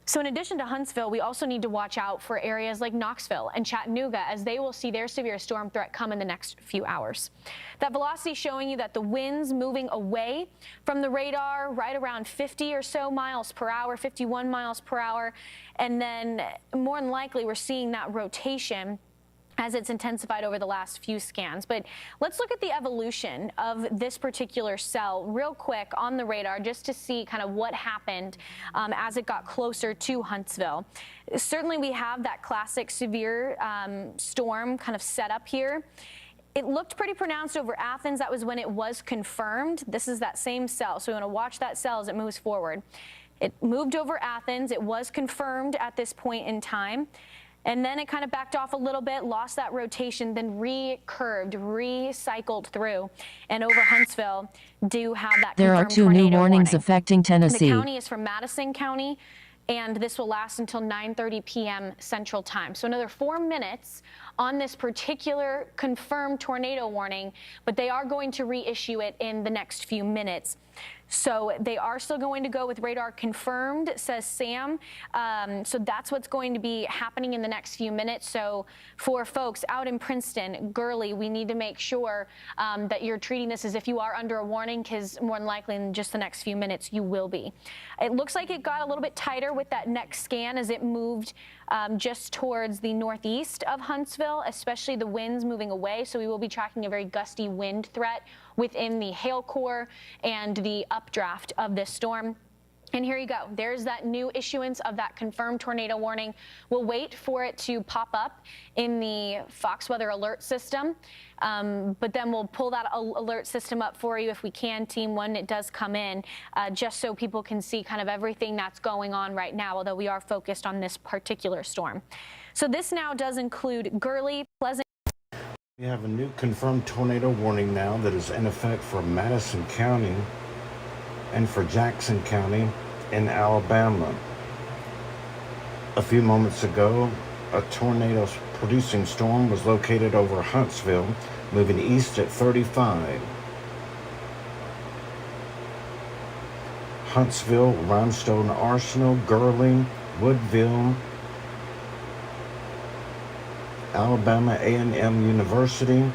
S4: So in addition to Huntsville, we also need to watch out for areas like Knoxville and Chattanooga, as they will see their severe storm threat come in the next few hours. That velocity showing you that the wind's moving away from the radar right around 50 or so miles per hour, 51 miles per hour. And then more than likely, we're seeing that rotation as it's intensified over the last few scans. But let's look at the evolution of this particular cell real quick on the radar, just to see kind of what happened as it got closer to Huntsville. Certainly we have that classic severe storm kind of set up here. It looked pretty pronounced over Athens. That was when it was confirmed. This is that same cell, so we want to watch that cell as it moves forward. It moved over Athens. It was confirmed at this point in time. And then it kind of backed off a little bit, lost that rotation, then recurved, recycled through. And over Huntsville do have that
S1: There are
S4: confirmed
S1: 2 new
S4: tornado
S1: warnings
S4: warning.
S1: affecting Tennessee.
S4: The county is from Madison County, and this will last until 9:30 p.m. Central Time. So another 4 minutes on this particular confirmed tornado warning, but they are going to reissue it in the next few minutes. So they are still going to go with radar confirmed, says Sam. So that's what's going to be happening in the next few minutes. So for folks out in Princeton, Gurley, we need to make sure that you're treating this as if you are under a warning, because more than likely in just the next few minutes you will be. It looks like it got a little bit tighter with that next scan as it moved just towards the northeast of Huntsville, especially the winds moving away. So we will be tracking a very gusty wind threat within the hail core and the updraft of this storm. And here you go. There's that new issuance of that confirmed tornado warning. We'll wait for it to pop up in the Fox Weather Alert system, but then we'll pull that alert system up for you if we can, Team, when it does come in, just so people can see kind of everything that's going on right now, although we are focused on this particular storm. So this now does include Gurley, Pleasant.
S3: We have a new confirmed tornado warning now that is in effect for Madison County and for Jackson County in Alabama. A few moments ago, a tornado-producing storm was located over Huntsville, moving east at 35. Huntsville, Rhinestone Arsenal, Gurley, Woodville, Alabama A&M University,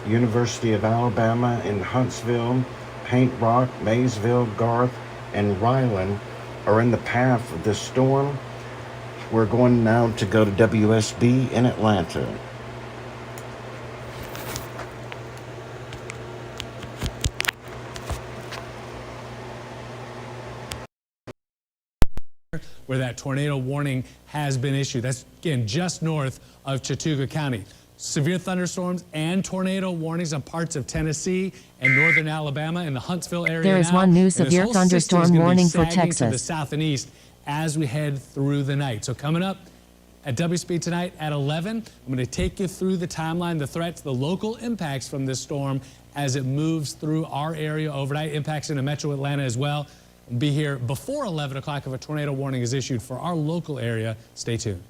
S3: University of Alabama in Huntsville, Paint Rock, Maysville, Garth, and Ryland are in the path of this storm. We're going now to go to WSB in Atlanta.
S5: Where that tornado warning has been issued. That's, again, just north of Chattooga County. Severe thunderstorms and tornado warnings on parts of Tennessee and northern Alabama and the Huntsville area.
S1: There is one new severe thunderstorm warning for Texas.
S5: To the south and east as we head through the night. So coming up at WSB tonight at 11, I'm going to take you through the timeline, the threats, the local impacts from this storm as it moves through our area overnight, impacts into metro Atlanta as well. We'll be here before 11 o'clock if a tornado warning is issued for our local area. Stay tuned.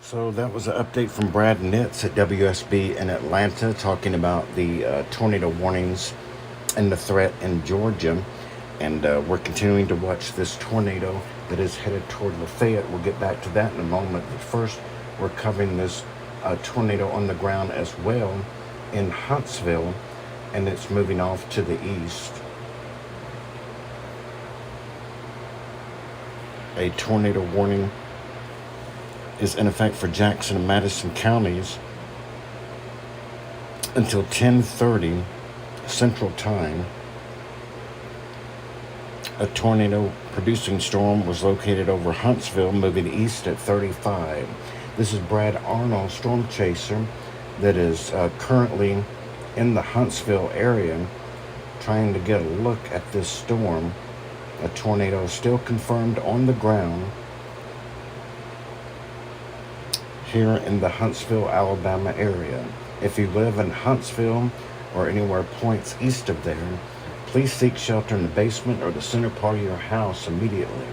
S3: So that was an update from Brad Nitz at WSB in Atlanta, talking about the tornado warnings and the threat in Georgia. And we're continuing to watch this tornado that is headed toward Lafayette. We'll get back to that in a moment. But first, we're covering this tornado on the ground as well in Huntsville, and it's moving off to the east. A tornado warning is in effect for Jackson and Madison counties until 10:30 Central Time. A tornado-producing storm was located over Huntsville, moving east at 35. This is Brad Arnold, storm chaser, that is currently in the Huntsville area, trying to get a look at this storm. A tornado is still confirmed on the ground here in the Huntsville, Alabama area. If you live in Huntsville or anywhere points east of there, please seek shelter in the basement or the center part of your house immediately.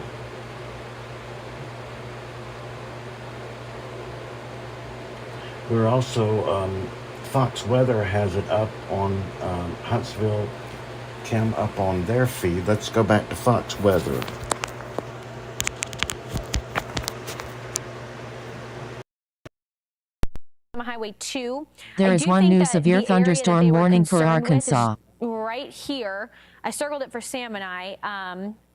S3: We're also, Fox Weather has it up on Huntsville Cam up on their feed. Let's go back to Fox Weather.
S4: Highway 2.
S1: There is one new severe thunderstorm warning for Arkansas.
S4: Right here. I circled it for Sam and I.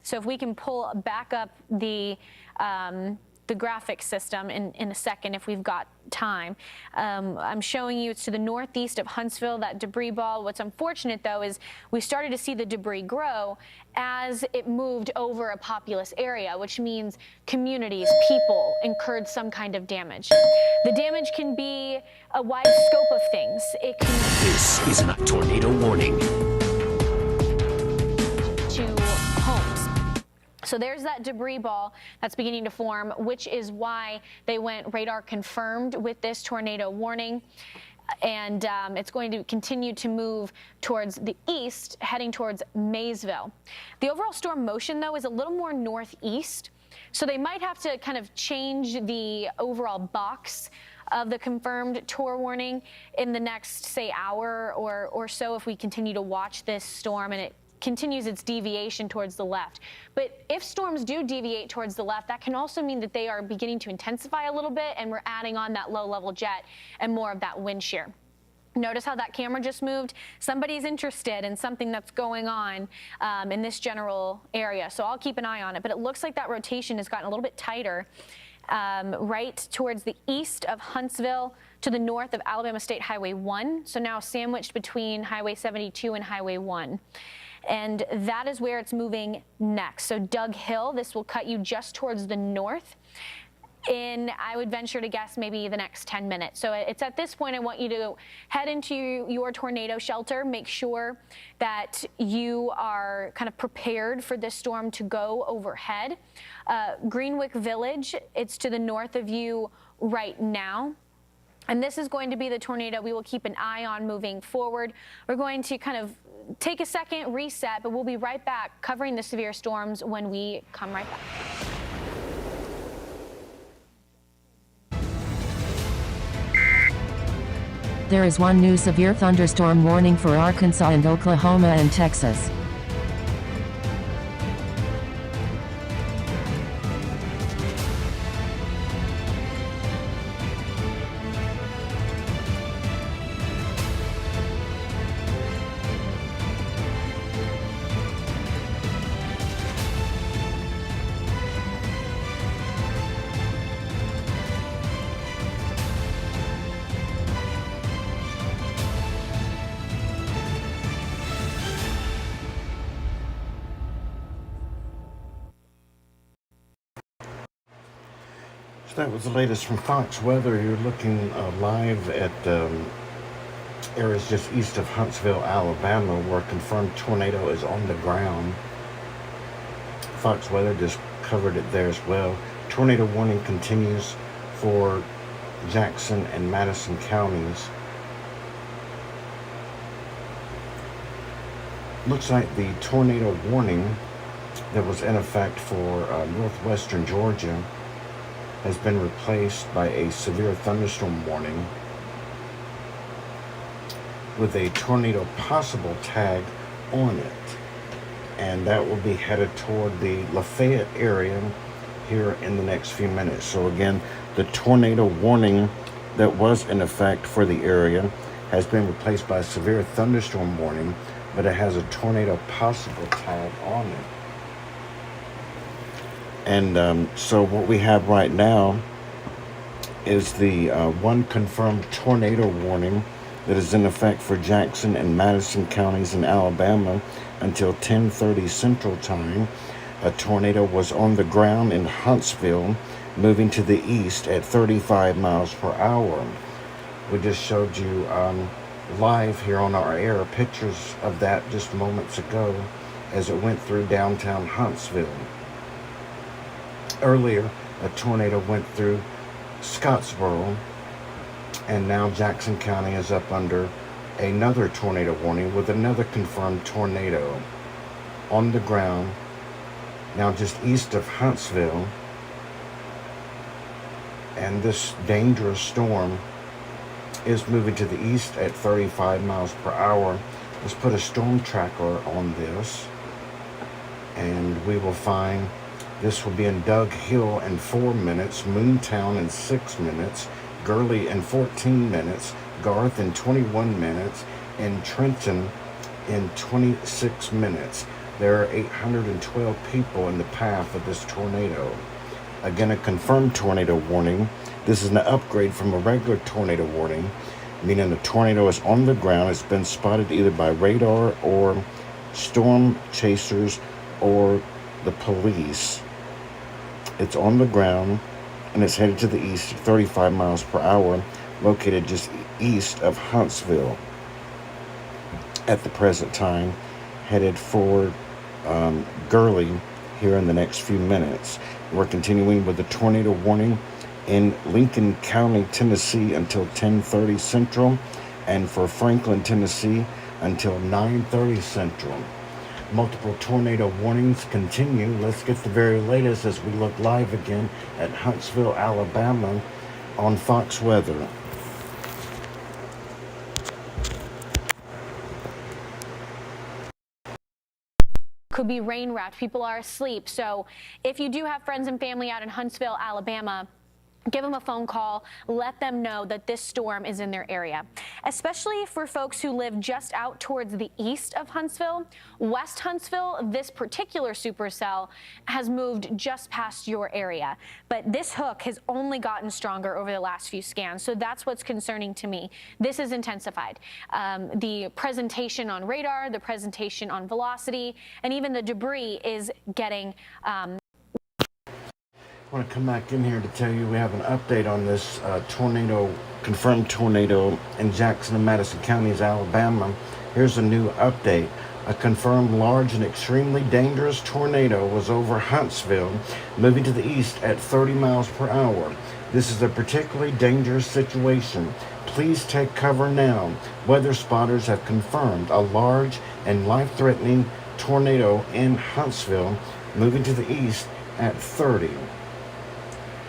S4: So if we can pull back up the graphic system in a second if we've got time. I'm showing you it's to the northeast of Huntsville, that debris ball. What's unfortunate, though, is we started to see the debris grow as it moved over a populous area, which means communities, people incurred some kind of damage. The damage can be a wide scope of things. It can
S21: This is a tornado warning.
S4: to homes. So there's that debris ball that's beginning to form, which is why they went radar confirmed with this tornado warning. And it's going to continue to move towards the east, heading towards Maysville. The overall storm motion, though, is a little more northeast. So they might have to kind of change the overall box of the confirmed tour warning in the next, say, hour or so if we continue to watch this storm and it continues its deviation towards the left. But if storms do deviate towards the left, that can also mean that they are beginning to intensify a little bit, and we're adding on that low-level jet and more of that wind shear. Notice how that camera just moved? Somebody's interested in something that's going on in this general area, so I'll keep an eye on it. But it looks like that rotation has gotten a little bit tighter right towards the east of Huntsville, to the north of Alabama State Highway 1, so now sandwiched between Highway 72 and Highway 1. And that is where it's moving next. So Doug Hill, this will cut you just towards the north in, I would venture to guess, maybe the next 10 minutes. So it's at this point I want you to head into your tornado shelter. Make sure that you are kind of prepared for this storm to go overhead. Greenwick Village, it's to the north of you right now. And this is going to be the tornado we will keep an eye on moving forward. We're going to kind of take a second, reset, but we'll be right back covering the severe storms when we come right back.
S1: There is one new severe thunderstorm warning for Arkansas and Oklahoma and Texas.
S3: That was the latest from Fox Weather. You're looking live at areas just east of Huntsville, Alabama, where a confirmed tornado is on the ground. Fox Weather just covered it there as well. Tornado warning continues for Jackson and Madison counties. Looks like the tornado warning that was in effect for northwestern Georgia has been replaced by a severe thunderstorm warning with a tornado possible tag on it. And that will be headed toward the Lafayette area here in the next few minutes. So again, the tornado warning that was in effect for the area has been replaced by a severe thunderstorm warning, but it has a tornado possible tag on it. And so what we have right now is the one confirmed tornado warning that is in effect for Jackson and Madison counties in Alabama until 10:30 Central Time. A tornado was on the ground in Huntsville, moving to the east at 35 miles per hour. We just showed you live here on our air pictures of that just moments ago as it went through downtown Huntsville. Earlier, a tornado went through Scottsboro, and now Jackson County is up under another tornado warning with another confirmed tornado on the ground, now just east of Huntsville. And this dangerous storm is moving to the east at 35 miles per hour. Let's put a storm tracker on this, and we will find this will be in Doug Hill in 4 minutes, Moontown in 6 minutes, Gurley in 14 minutes, Garth in 21 minutes, and Trenton in 26 minutes. There are 812 people in the path of this tornado. Again, a confirmed tornado warning. This is an upgrade from a regular tornado warning, meaning the tornado is on the ground. It's been spotted either by radar or storm chasers or the police. It's on the ground and it's headed to the east, 35 miles per hour, located just east of Huntsville at the present time, headed for Gurley here in the next few minutes. We're continuing with the tornado warning in Lincoln County, Tennessee until 10:30 Central, and for Franklin, Tennessee until 9:30 Central. Multiple tornado warnings continue. Let's get the very latest as we look live again at Huntsville, Alabama on Fox Weather.
S4: Could be rain wrapped. People are asleep. So if you do have friends and family out in Huntsville, Alabama, give them a phone call. Let them know that this storm is in their area, especially for folks who live just out towards the east of Huntsville. West Huntsville, this particular supercell has moved just past your area, but this hook has only gotten stronger over the last few scans, so that's what's concerning to me. This is intensified. The presentation on radar, the presentation on velocity, and even the debris is getting
S3: I want to come back in here to tell you we have an update on this tornado, confirmed tornado in Jackson and Madison counties, Alabama. Here's a new update. A confirmed large and extremely dangerous tornado was over Huntsville, moving to the east at 30 miles per hour. This is a particularly dangerous situation. Please take cover now. Weather spotters have confirmed a large and life-threatening tornado in Huntsville, moving to the east at 30.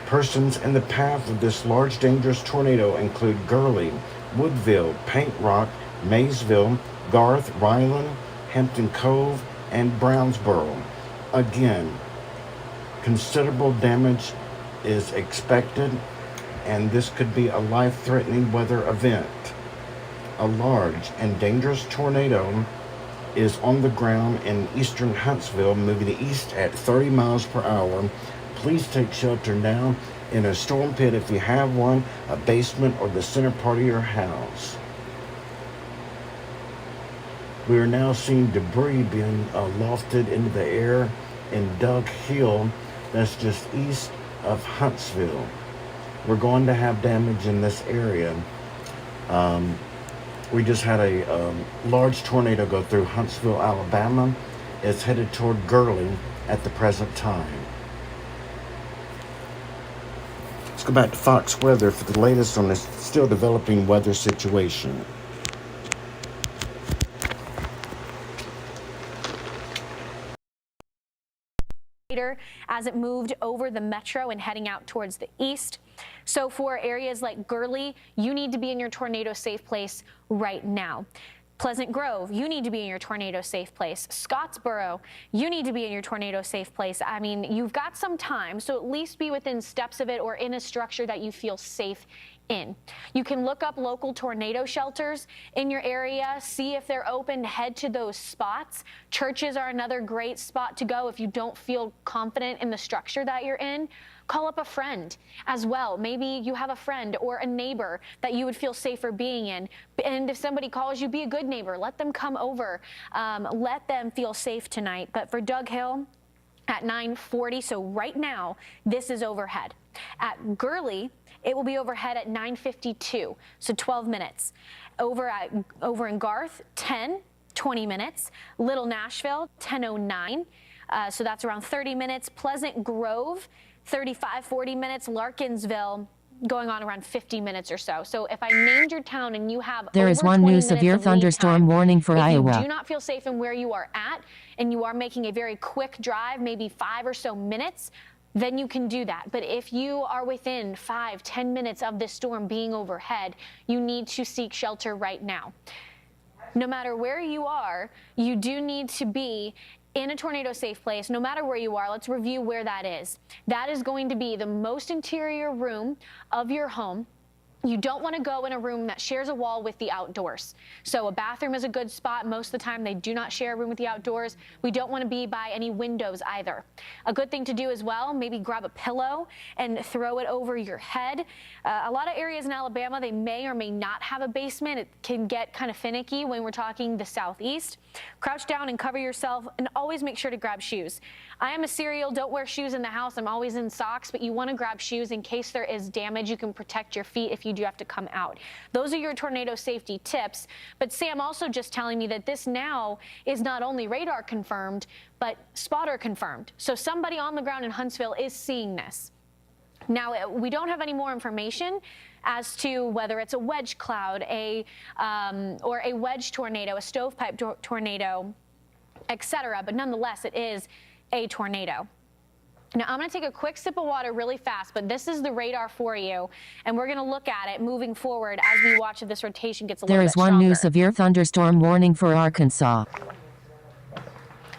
S3: Persons in the path of this large dangerous tornado include Gurley, Woodville, Paint Rock, Maysville, Garth, Ryland, Hampton Cove, and Brownsboro. Again, considerable damage is expected, and this could be a life-threatening weather event. A large and dangerous tornado is on the ground in eastern Huntsville, moving east at 30 miles per hour. Please take shelter now in a storm pit if you have one, a basement, or the center part of your house. We are now seeing debris being lofted into the air in Doug Hill, that's just east of Huntsville. We're going to have damage in this area. We just had a large tornado go through Huntsville, Alabama. It's headed toward Gurley at the present time. Let's go back to Fox Weather for the latest on this still developing weather situation.
S4: As it moved over the metro and heading out towards the east. So for areas like Gurley, you need to be in your tornado safe place right now. Pleasant Grove, you need to be in your tornado safe place. Scottsboro, you need to be in your tornado safe place. I mean, you've got some time, so at least be within steps of it or in a structure that you feel safe in. You can look up local tornado shelters in your area, see if they're open, head to those spots. Churches are another great spot to go if you don't feel confident in the structure that you're in. Call up a friend as well. Maybe you have a friend or a neighbor that you would feel safer being in. And if somebody calls you, be a good neighbor. Let them come over. Let them feel safe tonight. But for Doug Hill, at 9:40, so right now, this is overhead. At Gurley, it will be overhead at 9:52, so 12 minutes. Over in Garth, 20 minutes. Little Nashville, 10:09, so that's around 30 minutes. Pleasant Grove, 35-40 minutes. Larkinsville, going on around 50 minutes or so. So if I named your town and you have
S1: There is one new severe thunderstorm warning for Iowa.
S4: If you do not feel safe in where you are at and you are making a very quick drive, maybe 5 or so minutes, then you can do that. But if you are within 5-10 minutes of this storm being overhead, you need to seek shelter right now. No matter where you are, you do need to be in a tornado safe place. No matter where you are, let's review where that is. That is going to be the most interior room of your home. You don't want to go in a room that shares a wall with the outdoors. So a bathroom is a good spot. Most of the time, they do not share a room with the outdoors. We don't want to be by any windows either. A good thing to do as well, maybe grab a pillow and throw it over your head. A lot of areas in Alabama, they may or may not have a basement. It can get kind of finicky when we're talking the southeast. Crouch down and cover yourself, and always make sure to grab shoes. I am a serial, don't wear shoes in the house. I'm always in socks, but you want to grab shoes in case there is damage. You can protect your feet if you do have to come out. Those are your tornado safety tips. But Sam also just telling me that this now is not only radar confirmed, but spotter confirmed. So somebody on the ground in Huntsville is seeing this. Now, we don't have any more information as to whether it's a wedge cloud, or a wedge tornado, a stovepipe tornado, etc. But nonetheless, it is a tornado. Now, I'm going to take a quick sip of water really fast, but this is the radar for you, and we're going to look at it moving forward as we watch if this rotation gets a little bit stronger.
S1: There is one new severe thunderstorm warning for Arkansas.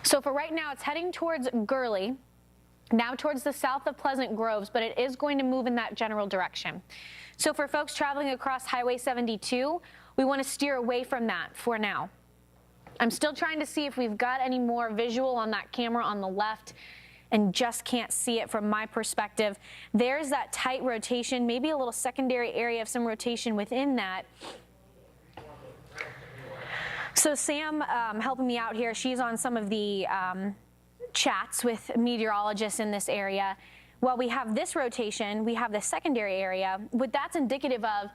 S4: So for right now, it's heading towards Gurley, now towards the south of Pleasant Groves, but it is going to move in that general direction. So for folks traveling across Highway 72, we want to steer away from that for now. I'm still trying to see if we've got any more visual on that camera on the left, and just can't see it from my perspective. There's that tight rotation, maybe a little secondary area of some rotation within that. So Sam helping me out here, she's on some of the chats with meteorologists in this area. While we have this rotation, we have the secondary area. What that's indicative of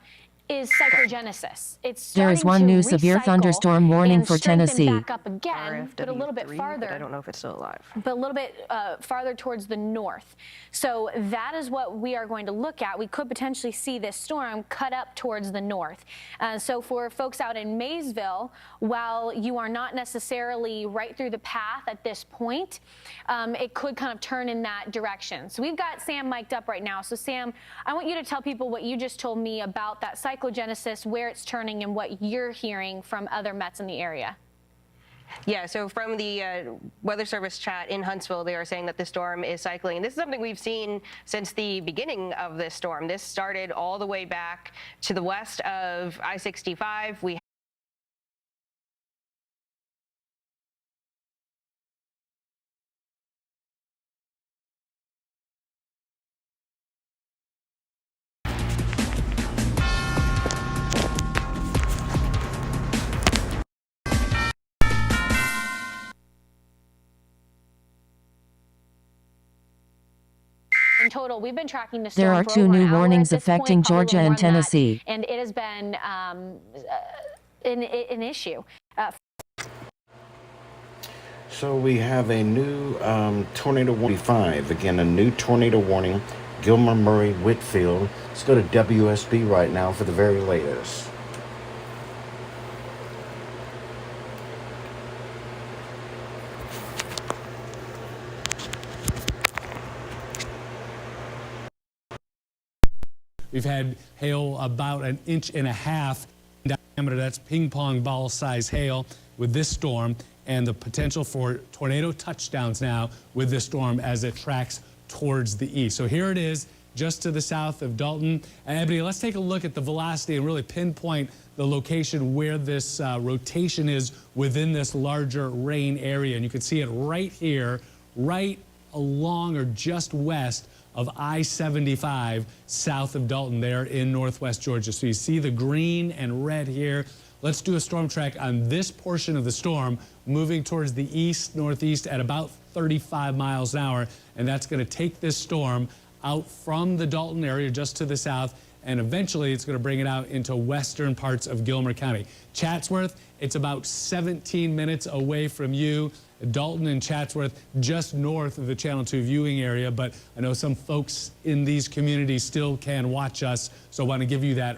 S4: is cyclogenesis. It's
S1: There is one new severe thunderstorm warning for Tennessee.
S4: Back up again, but a little bit farther.
S7: I don't know if it's still alive.
S4: But a little bit farther towards the north. So that is what we are going to look at. We could potentially see this storm cut up towards the north. So for folks out in Maysville, while you are not necessarily right through the path at this point, it could kind of turn in that direction. So we've got Sam mic'd up right now. So Sam, I want you to tell people what you just told me about that cyclogenesis, where it's turning, and what you're hearing from other Mets in the area.
S7: Yeah, so from the Weather Service chat in Huntsville, they are saying that the storm is cycling. This is something we've seen since the beginning of this storm. This started all the way back to the west of I-65. We
S4: In total, we've been tracking the storm.
S1: There are
S4: for
S1: two
S4: over an
S1: new
S4: hour
S1: warnings
S4: at this
S1: affecting
S4: point, probably
S1: Georgia
S4: more
S1: and
S4: than that,
S1: Tennessee.
S4: and it has been an issue.
S3: So we have a new tornado warning 5. Again, a new tornado warning. Gilmer, Murray, Whitfield. Let's go to WSB right now for the very latest.
S5: We've had hail about 1.5 inches in diameter. That's ping pong ball size hail with this storm, and the potential for tornado touchdowns now with this storm as it tracks towards the east. So here it is, just to the south of Dalton. Ebony, let's take a look at the velocity and really pinpoint the location where this rotation is within this larger rain area. And you can see it right here, right along or just west of I-75 south of Dalton there in northwest Georgia. So you see the green and red here. Let's do a storm track on this portion of the storm moving towards the east, northeast at about 35 miles an hour. And that's going to take this storm out from the Dalton area just to the south, and eventually it's going to bring it out into western parts of Gilmer County. Chatsworth, it's about 17 minutes away from you. Dalton and Chatsworth just north of the Channel 2 viewing area, but I know some folks in these communities still can watch us, so I want to give you that